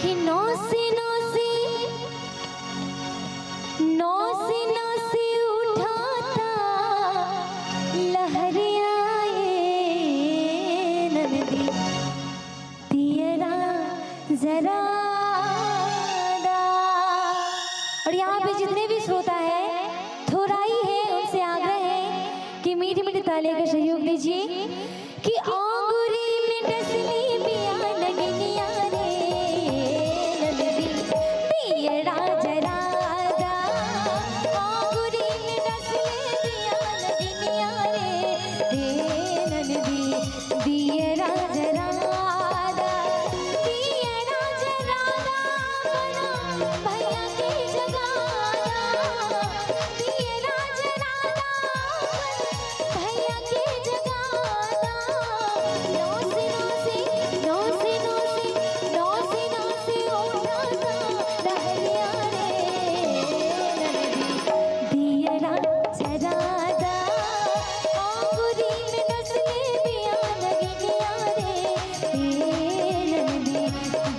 कि नौसे नौसे नौसे नौसे उठाता लहर आए नदी दियरा जरा। और यहाँ पे जितने भी श्रोता है थोड़ा ही है उनसे आग्रह है कि मीठे मीठे ताले का सहयोग दीजिए कि आंगुरी में डसली पिया नगनिया रे नदी दियरा जरा दा। आंगुरी में डसली पिया नगनिया रे नदी दियरा जरा दा। दियरा जरा दा बना भैया की जगाना। दियरा जरा दा भैया की जगाना। नौसे नौसे नौसे नौसे नौसे नौसे उठाता लहरिया रे नदी दियरा जरा दा। आंगुरी में डसले पिया नगनिया रे नदी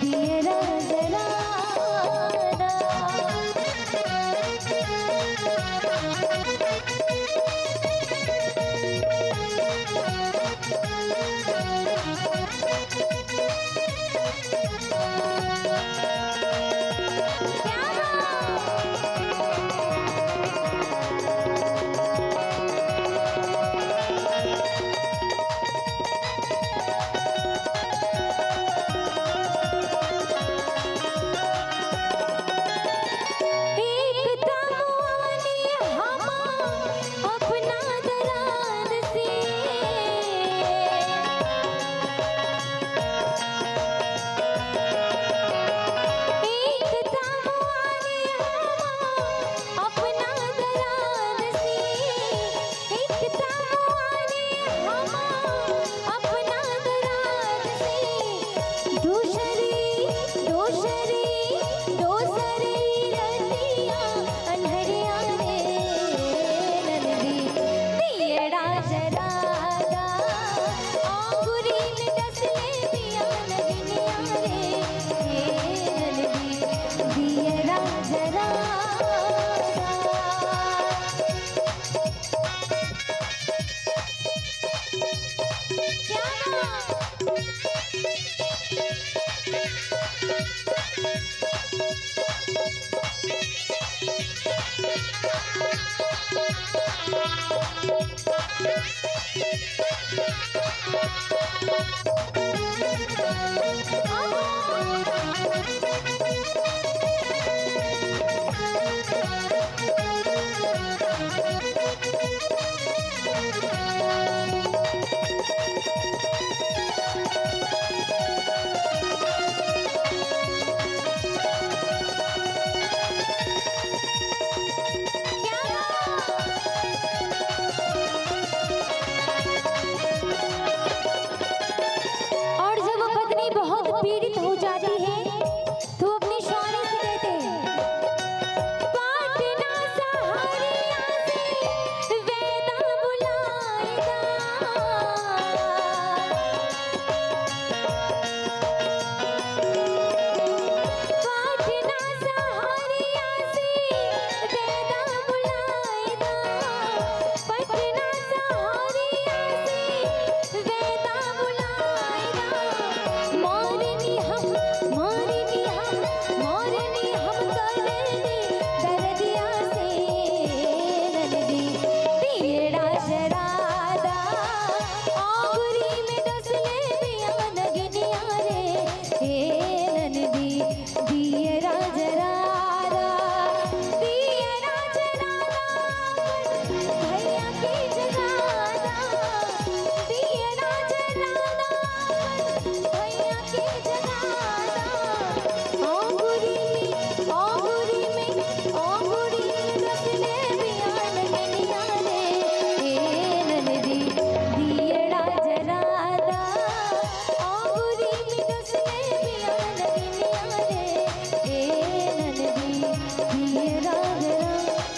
दियरा जरा दा। एक तमुआनी हमा अपना दराद से। एक तमुआनी हमा अपना दराद से। एक तमुआनी हमा अपना दराद से। दूसरी दूसरी दूसरी रतिया अन्हरिया रे नदी दियरा जरा दा। आंगुरी में डसले पिया नगनिया रे नदी दियरा जरा दा। क्या बात?